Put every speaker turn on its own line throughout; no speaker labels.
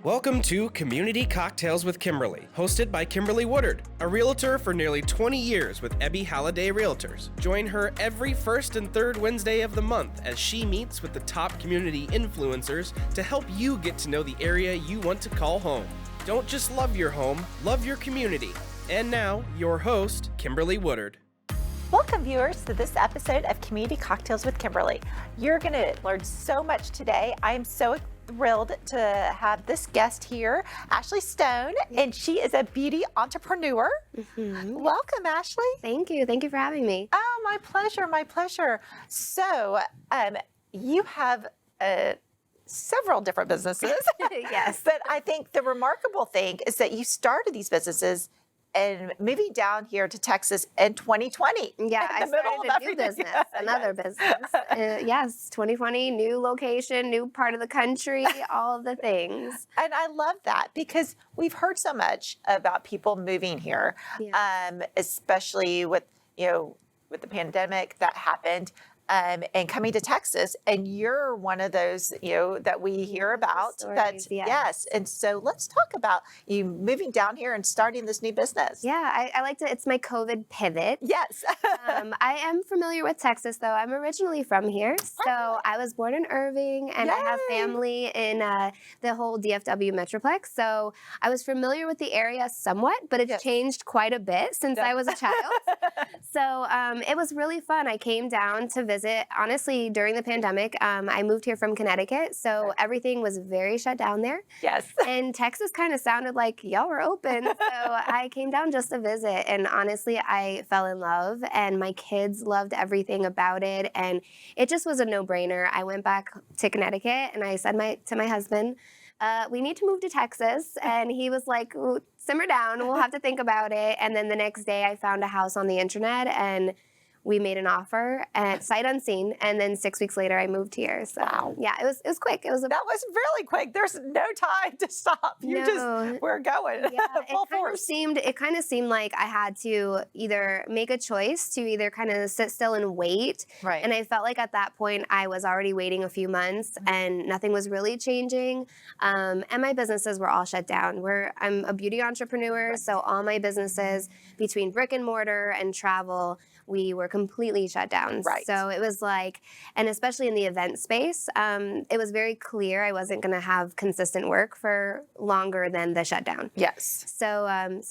Welcome to Community Cocktails with Kimberly, hosted by Kimberly Woodard, a realtor for nearly 20 years with Ebby Halliday Realtors. Join her every first and third Wednesday of the month as she meets with the top community influencers to help you get to know the area you want to call home. Don't just love your home, love your community. And now, your host, Kimberly Woodard.
Welcome, viewers, to this episode of Community Cocktails with Kimberly. You're going to learn so much today. I am so thrilled to have this guest here, Ashley Stone, and she is a beauty entrepreneur. Welcome, Ashley.
Thank you. Thank you for having me.
Oh, my pleasure, my pleasure. So, you have several different businesses.
Yes.
But I think the remarkable thing is that you started these businesses and moving down here to Texas in 2020.
Yeah, I started a new business, another business. Yes, 2020, new location, new part of the country, all of the things.
And I love that because we've heard so much about people moving here, especially with the pandemic that happened. And coming to Texas, and you're one of those, that we hear about.
Stories,
yes. And so let's talk about you moving down here and starting this new business.
Yeah, I like to, it's my COVID pivot.
Yes.
I am familiar with Texas, though. I'm originally from here. So I was born in Irving, and I have family in the whole DFW Metroplex. So I was familiar with the area somewhat, but it's changed quite a bit since I was a child. So it was really fun. I came down to visit. Honestly, during the pandemic, I moved here from Connecticut, so everything was very shut down there.
Yes.
And Texas kind of sounded like y'all were open, so I came down just to visit, and honestly, I fell in love, and my kids loved everything about it, and it just was a no-brainer. I went back to Connecticut, and I said to my husband, we need to move to Texas. And he was like, simmer down, we'll have to think about it. And then the next day I found a house on the internet and we made an offer at sight unseen. And then 6 weeks later I moved here. So yeah, it was quick. That
was really quick. There's no time to stop. We're going full force.
It kind of seemed like I had to either make a choice to either kind of sit still and wait.
Right.
And I felt like at that point I was already waiting a few months and nothing was really changing. And my businesses were all shut down. I'm a beauty entrepreneur. So all my businesses between brick and mortar and travel, we were completely shut down.
Right.
So it was like, and especially in the event space, it was very clear I wasn't going to have consistent work for longer than the shutdown.
Yes.
So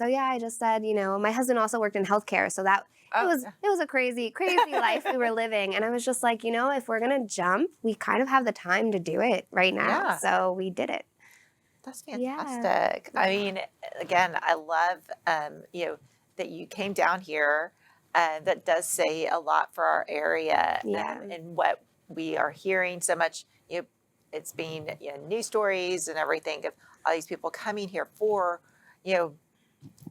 yeah, I just said, my husband also worked in healthcare, so that it was a crazy life we were living. And I was just like, if we're going to jump, we kind of have the time to do it right now.
Yeah.
So we did it.
That's fantastic. Yeah. I mean, again, I love, that you came down here. That does say a lot for our area and what we are hearing so much. It's been news stories and everything of all these people coming here for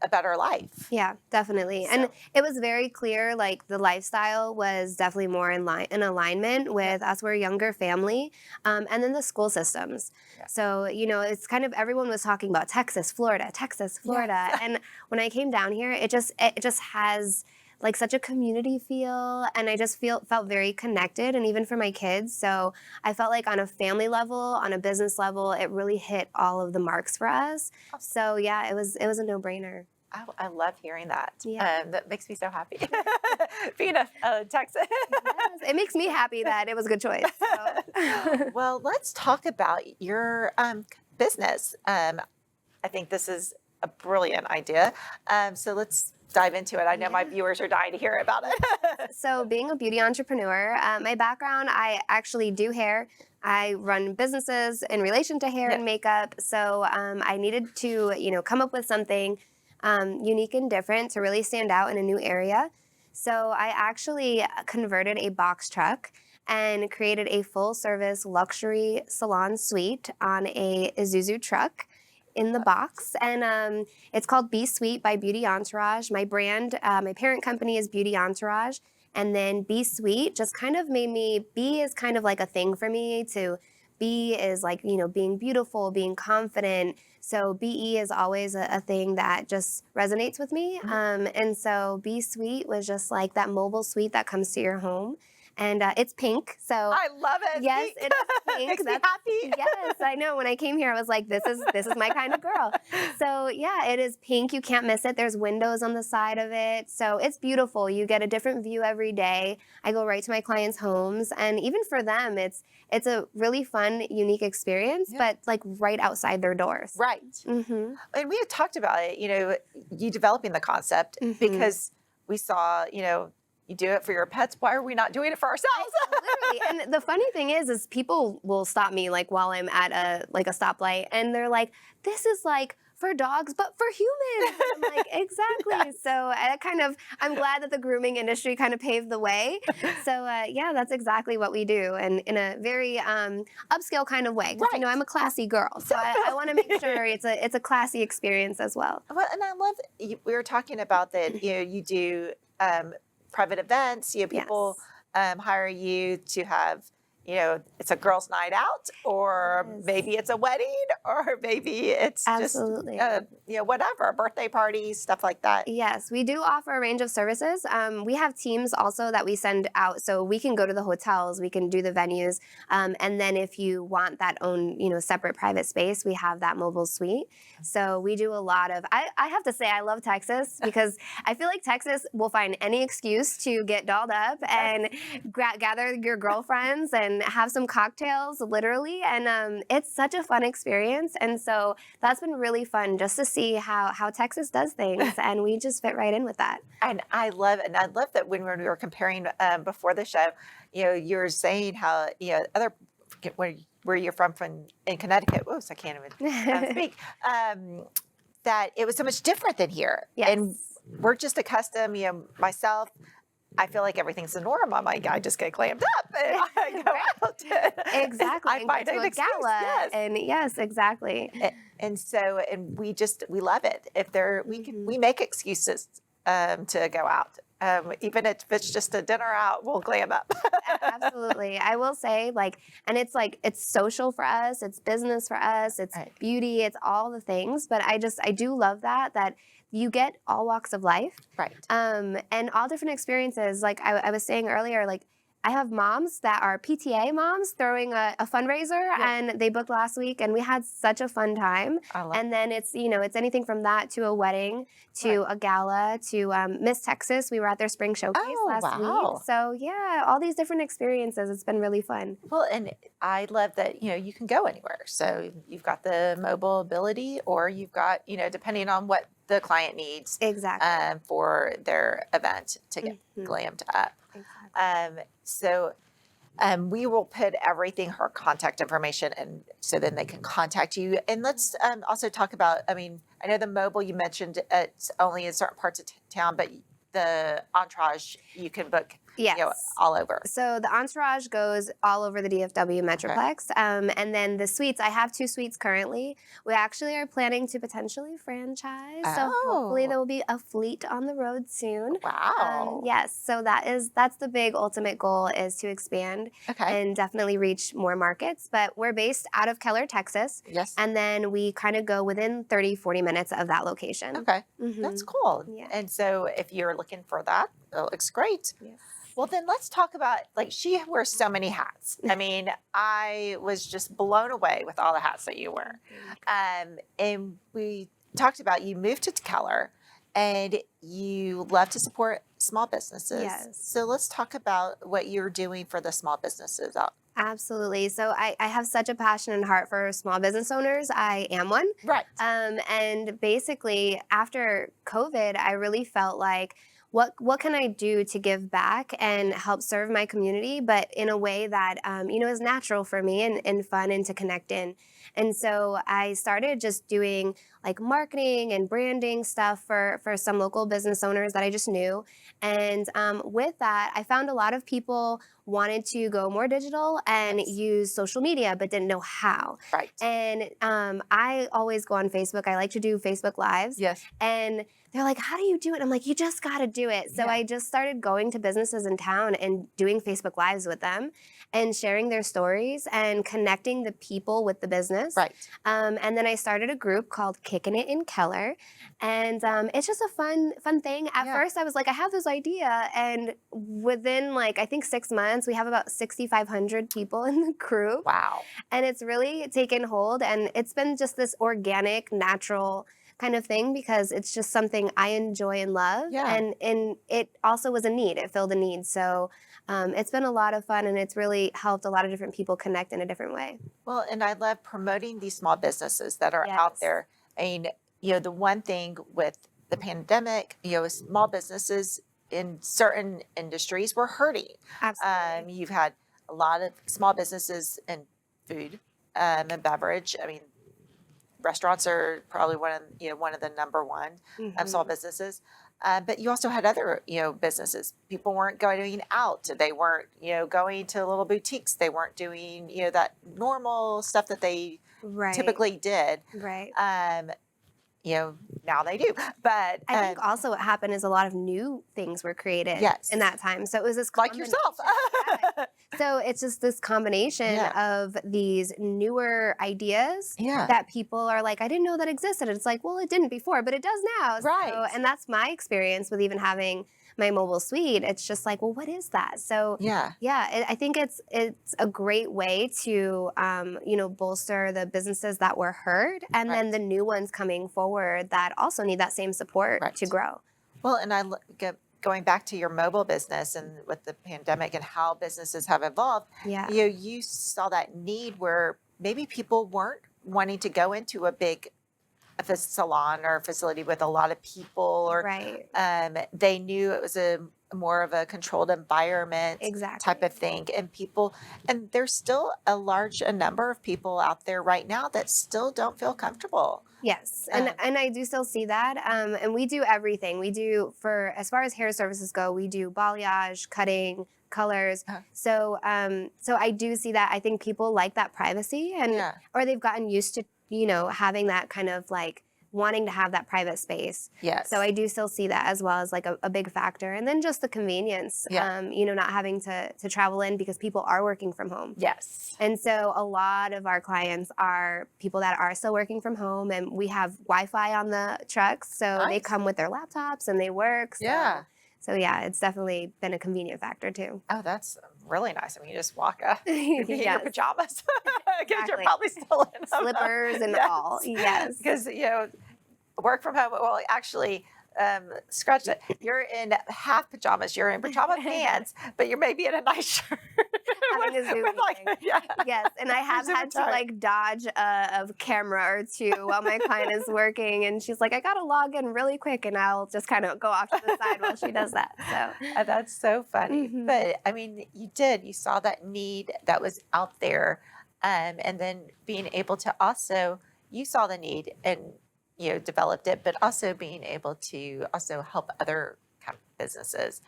a better life.
Yeah, definitely. So. And it was very clear, like the lifestyle was definitely more in alignment with us. We're a younger family, and then the school systems. Yeah. So it's kind of everyone was talking about Texas, Florida, yeah. And when I came down here, it just has like such a community feel, and I just felt very connected, and even for my kids. So I felt like on a family level, on a business level, it really hit all of the marks for us. So yeah, it was a no-brainer.
I love hearing that.
Yeah.
That makes me so happy. Being a Texan.
Yes, it makes me happy that it was a good choice. So.
Well, let's talk about your business. I think this is a brilliant idea. So let's dive into it. I know my viewers are dying to hear about it.
So being a beauty entrepreneur, my background, I actually do hair. I run businesses in relation to hair and makeup. So I needed to, come up with something unique and different to really stand out in a new area. So I actually converted a box truck and created a full service luxury salon suite on a Isuzu truck in the box, and it's called Be Sweet by Beauty Entourage. My brand, my parent company is Beauty Entourage, and then Be Sweet just kind of made me, be is kind of like a thing for me. To be is like, being beautiful, being confident. So BE is always a thing that just resonates with me. And so Be Sweet was just like that mobile suite that comes to your home. And it's pink, so
I love it.
Yes,
pink.
it is pink.
Makes me happy.
Yes, I know when I came here, I was like, this is my kind of girl. So yeah, it is pink. You can't miss it. There's windows on the side of it. So it's beautiful. You get a different view every day. I go right to my clients' homes. And even for them, it's a really fun, unique experience, but like right outside their doors.
Right.
Mm-hmm.
And we had talked about it, you developing the concept because we saw, you do it for your pets. Why are we not doing it for ourselves?
Literally. And the funny thing is people will stop me like while I'm at a stoplight and they're like, this is like for dogs, but for humans. I'm like, exactly. Yes. So I'm glad that the grooming industry kind of paved the way. So yeah, that's exactly what we do. And in a very upscale kind of way. Right. I'm a classy girl. So I want to make sure it's a classy experience as well.
Well, and I love, we were talking about that, you do private events, people hire you to have, it's a girls' night out, or maybe it's a wedding, or maybe it's
Absolutely.
just, whatever, birthday parties, stuff like that.
Yes, we do offer a range of services. We have teams also that we send out, so we can go to the hotels, we can do the venues, and then if you want that own, separate private space, we have that mobile suite. So we do a lot of, I have to say I love Texas because I feel like Texas will find any excuse to get dolled up and gather your girlfriends and have some cocktails, literally. And it's such a fun experience. And so that's been really fun just to see how Texas does things. And we just fit right in with that. And
I love that when we were comparing before the show, you were saying how, other, where you're from in Connecticut, whoops, I can't even speak, that it was so much different than here.
Yes.
And we're just accustomed, myself, I feel like everything's the norm. I'm like, I just get glammed up and I go out.
Exactly.
I find an excuse.
Gala.
Yes.
And yes, exactly.
And so, we love it. We make excuses to go out. Even if it's just a dinner out, we'll glam up.
Absolutely. I will say, and it's social for us, it's business for us, it's beauty, it's all the things. But I do love that you get all walks of life.
Right.
And all different experiences. Like I was saying earlier, I have moms that are PTA moms throwing a fundraiser, and they booked last week, and we had such a fun time. And then it's anything from that to a wedding, to a gala, to Miss Texas. We were at their spring showcase last week. So yeah, all these different experiences. It's been really fun.
Well, and I love that, you can go anywhere. So you've got the mobile ability, or you've got, depending on what the client needs for their event to get glammed up. So we will put her contact information, and so then they can contact you. And let's also talk about, I know the mobile you mentioned, it's only in certain parts of town, but the Entourage you can book all over.
So the Entourage goes all over the DFW Metroplex. And then the suites, I have 2 suites currently. We actually are planning to potentially franchise. So hopefully there will be a fleet on the road soon.
Wow.
Yes. So that's the big ultimate goal, is to expand and definitely reach more markets. But we're based out of Keller, Texas.
Yes.
And then we kind of go within 30, 40 minutes of that location.
Okay. That's cool. Yeah. And so if you're looking for that, it looks great. Yes. Well, then let's talk about, she wears so many hats. I was just blown away with all the hats that you wear. And we talked about, you moved to Keller and you love to support small businesses.
Yes.
So let's talk about what you're doing for the small businesses.
Absolutely. So I have such a passion and heart for small business owners. I am one.
Right.
And basically, after COVID, I really felt like, what can I do to give back and help serve my community, but in a way that, is natural for me and fun and to connect in. And so I started just doing marketing and branding stuff for some local business owners that I just knew. And with that, I found a lot of people wanted to go more digital and use social media, but didn't know how.
Right.
And I always go on Facebook. I like to do Facebook Lives.
Yes.
And they're like, how do you do it? I'm like, you just got to do it. So I just started going to businesses in town and doing Facebook Lives with them and sharing their stories and connecting the people with the business.
Right.
And then I started a group called Kicking It in Keller. And it's just a fun thing. At first I was like, I have this idea. And within I think 6 months, months, we have about 6,500 people in the group.
Wow.
And it's really taken hold, and it's been just this organic, natural kind of thing because it's just something I enjoy and love.
Yeah.
And it also was a need. It filled a need. So it's been a lot of fun, and it's really helped a lot of different people connect in a different way.
Well, and I love promoting these small businesses that are out
Yes.
there. I mean, the one thing with the pandemic, small businesses in certain industries were hurting.
Absolutely.
You've had a lot of small businesses in food and beverage. I mean, restaurants are probably one of the number one small businesses. But you also had other, businesses. People weren't going out. They weren't, going to little boutiques. They weren't doing, that normal stuff that they
Right.
typically did.
Right.
Now they do. But
I think also what happened is a lot of new things were created
Yes.
in that time. So it was this
like
combination.
yourself.
Yeah. So it's just this combination
Yeah.
of these newer ideas
Yeah.
that people are like, I didn't know that existed. And it's like, well, it didn't before, but it does now.
Right.
So, and that's my experience with even having my mobile suite. It's just like, well, what is that? So
Yeah.
I think it's a great way to bolster the businesses that were hurt, and then
Right.
the new ones coming forward that also need that same support
Right.
to grow.
Well, and going back to your mobile business and with the pandemic and how businesses have evolved,
Yeah.
you saw that need where maybe people weren't wanting to go into a salon or a facility with a lot of people, or
Right.
they knew it was a more of a controlled environment
Exactly.
type of thing. And there's still a large number of people out there right now that still don't feel comfortable.
Yes, and I do still see that. And we do everything. We do as far as hair services go, we do balayage, cutting, colors.
Uh-huh.
So I do see that. I think people like that privacy,
Yeah.
or they've gotten used to having that kind of like wanting to have that private space.
Yes.
So I do still see that as well as like a big factor. And then just the convenience,
Yeah.
not having to travel in because people are working from home.
Yes.
And so a lot of our clients are people that are still working from home, and we have Wi-Fi on the trucks. So they
Nice.
come with their laptops and they work. So,
Yeah.
So yeah, it's definitely been a convenient factor too.
Oh, that's really nice. I mean, you just walk up in your
Yes.
pajamas because you're
Exactly.
probably still in them.
Slippers and
Yes.
all. Yes.
Because, work from home, well, actually, scratch that. You're in half pajamas. You're in pajama pants, but you're maybe in a nice shirt.
Having a Zoom meeting.
yeah.
Yes, and I have
Zoom
had to
time.
like dodge a camera or two while my client is working, and she's like, I gotta log in really quick, and I'll just kind of go off to the side while she does that. So
That's so funny.
Mhm.
But I mean, you saw that need that was out there. And then being able to also, you saw the need and, developed it, but also being able to also help other kind of businesses,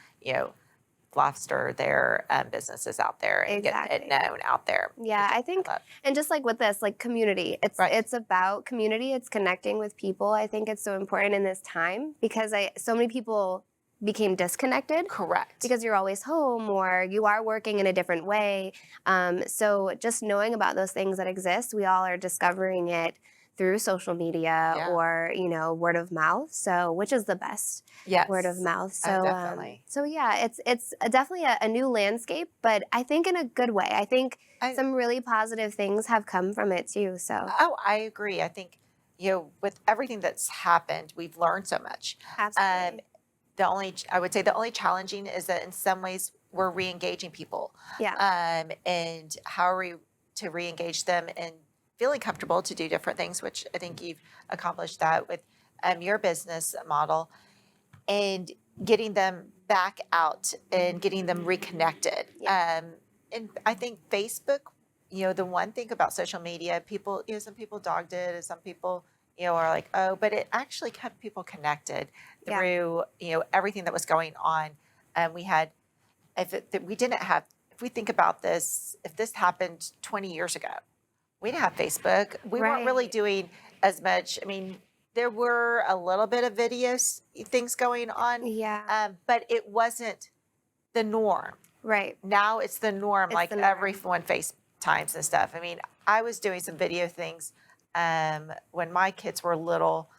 foster their businesses out there and get
Exactly.
it known out there.
yeah, I think, and just like with this, like community, it's about community. It's connecting with people. I think it's so important in this time because so many people became disconnected.
Correct.
Because you're always home or you are working in a different way. So just knowing about those things that exist, we all are discovering it through social media or, word of mouth. So which is the best?
Yes.
Word of mouth. So,
definitely.
So yeah, it's definitely a new landscape, but I think in a good way. I think some really positive things have come from it too. So.
Oh, I agree. I think, with everything that's happened, we've learned so much.
Absolutely.
I would say the only challenging is that in some ways we're re-engaging people.
Yeah.
And how are we to re-engage them and feeling comfortable to do different things, which I think you've accomplished that with your business model, and getting them back out and getting them reconnected.
Yeah.
And I think Facebook, the one thing about social media, people, some people dogged it, and some people, are like, oh, but it actually kept people connected through, everything that was going on. We had, if we think about this, if this happened 20 years ago, we didn't have Facebook. We weren't really
Right.
doing as much. I mean, there were a little bit of things going on,
Yeah.
but it wasn't the norm.
Right.
Now it's the norm,
It's
like
the norm.
everyone FaceTimes and stuff. I mean, I was doing some video things when my kids were little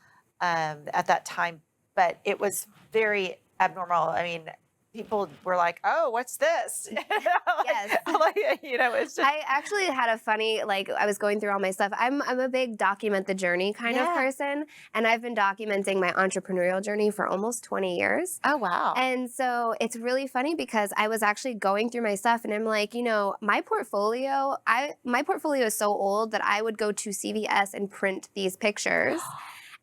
at that time, but it was very abnormal. I mean, people were like, "Oh, what's this?"
Yes.
It's just
I actually had a funny, like, I was going through all my stuff. I'm a big document the journey kind of person, and I've been documenting my entrepreneurial journey for almost 20 years.
oh wow,
And so it's really funny because I was actually going through my stuff and I'm like, my portfolio is so old that I would go to CVS and print these pictures.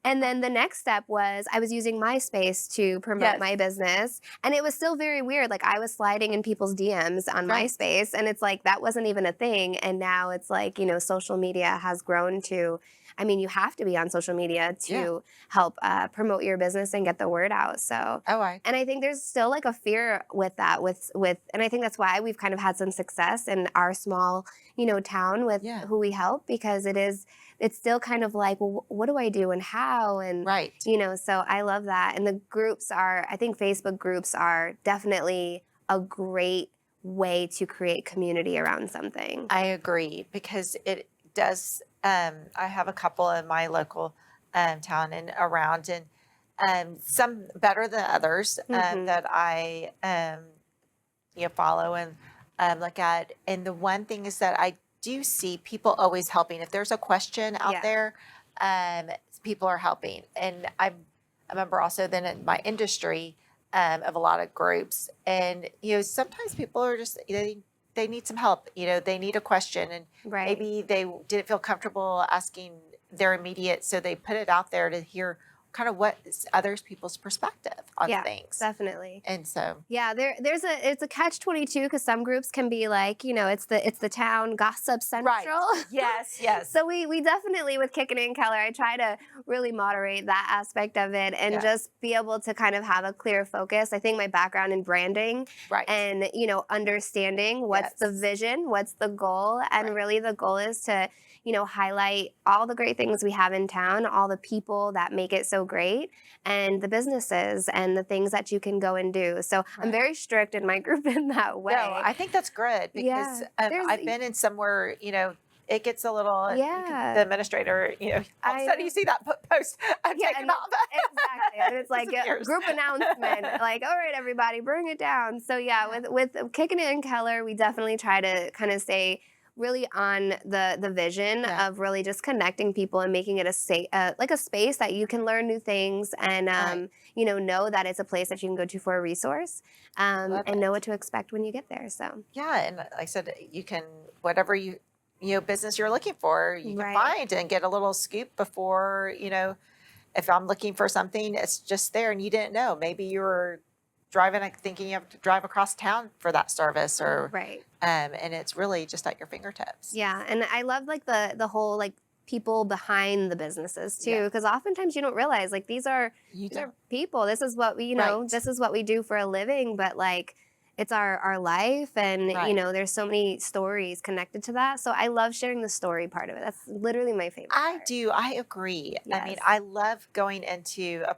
And then the next step was I was using MySpace to promote
Yes.
my business. And it was still very weird. Like I was sliding in people's DMs on
Right.
MySpace and it's like that wasn't even a thing. And now it's like, social media has grown to, I mean, you have to be on social media to help promote your business and get the word out. So, and I think there's still like a fear with that, and I think that's why we've kind of had some success in our small, town with who we help because it's still kind of like, well, what do I do and how? And,
right.
So I love that. And I think Facebook groups are definitely a great way to create community around something.
I agree because it does. I have a couple in my local town and around, and some better than others that I follow and look at. And the one thing is that I do see people always helping. If there's a question out there, people are helping. And I remember also then in my industry of a lot of groups, and sometimes people are just they need some help. They need a question, and maybe they didn't feel comfortable asking their immediate, so they put it out there to hear kind of what is others people's perspective on things.
Definitely.
And so
it's a catch-22 because some groups can be like, it's the town gossip central.
Right. Yes.
So we definitely, with Kicking It in Keller, I try to really moderate that aspect of it and just be able to kind of have a clear focus. I think my background in branding and understanding what's the vision, what's the goal, and really the goal is to highlight all the great things we have in town, all the people that make it so great, and the businesses and the things that you can go and do. So I'm very strict in my group in that way.
No, I think that's good because I've been in somewhere, it gets a little, the administrator, all of a sudden you see that post, I'm taking off.
Exactly. And it's like a group announcement, like, all right, everybody, bring it down. So with Kicking It in Keller, we definitely try to kind of stay really on the vision of really just connecting people and making it a space that you can learn new things and know that it's a place that you can go to for a resource and know what to expect when you get there. So
and like I said, you can whatever business you're looking for, you can find and get a little scoop before if I'm looking for something, it's just there and you didn't know. Maybe you were driving, thinking you have to drive across town for that service or and it's really just at your fingertips.
Yeah. And I love like the whole like people behind the businesses too, because oftentimes you don't realize like these are people. This is what we this is what we do for a living, but like it's our life and there's so many stories connected to that. So I love sharing the story part of it. That's literally my favorite part.
I agree.
Yes.
I mean, I love going into a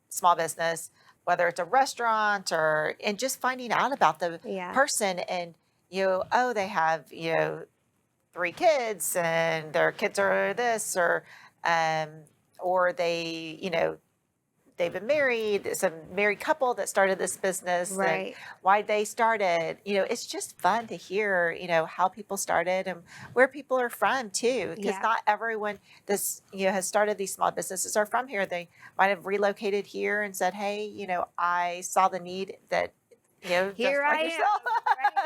small business, whether it's a restaurant and just finding out about the person and, they have, 3 kids and their kids are this or they, they've been married, it's a married couple that started this business, and why they started, it's just fun to hear, how people started and where people are from too, because not everyone has started these small businesses are from here. They might have relocated here and said, hey, I saw the need that,
here I am. Right,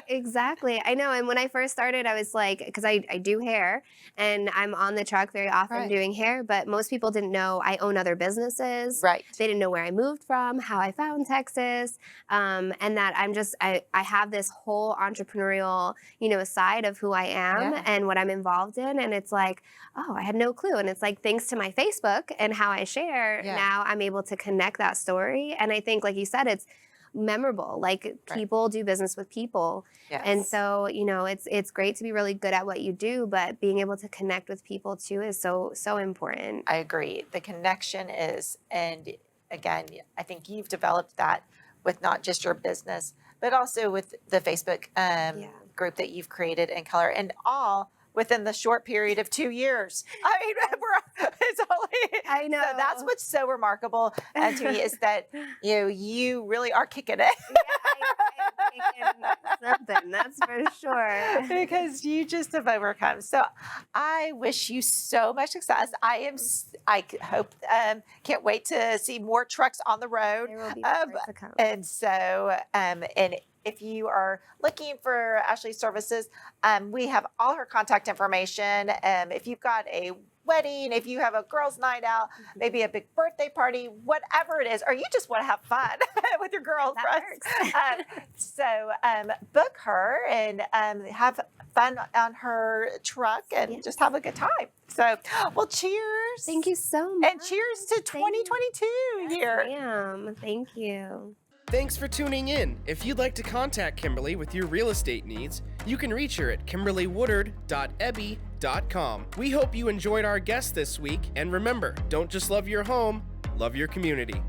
exactly. I know. And when I first started, I was like, because I do hair and I'm on the truck very often doing hair, but most people didn't know I own other businesses.
Right.
They didn't know where I moved from, how I found Texas, and that I have this whole entrepreneurial, side of who I am and what I'm involved in. And it's like, oh, I had no clue. And it's like, thanks to my Facebook and how I share, now I'm able to connect that story. And I think, like you said, it's memorable. Like people do business with people.
Yes.
And so, it's great to be really good at what you do, but being able to connect with people too is so important.
I agree. The connection is, and again, I think you've developed that with not just your business, but also with the Facebook group that you've created in Keller, and all within the short period of 2 years. I mean, it's only,
I know.
So that's what's so remarkable to me is that, you really are kicking it.
Yeah, I'm kicking something, that's for sure.
Because you just have overcome. So I wish you so much success. I hope, can't wait to see more trucks on the road.
There will be more to come.
And so, and if you are looking for Ashley's services, we have all her contact information. If you've got a wedding, if you have a girls' night out, maybe a big birthday party, whatever it is, or you just want to have fun with your girlfriends. So book her and have fun on her truck and just have a good time. So, well, cheers.
Thank you so much.
And cheers to 2022 here.
Ma'am. Thank you.
Thanks for tuning in. If you'd like to contact Kimberly with your real estate needs, you can reach her at kimberlywoodard.ebby.com. We hope you enjoyed our guest this week, and remember, don't just love your home, love your community.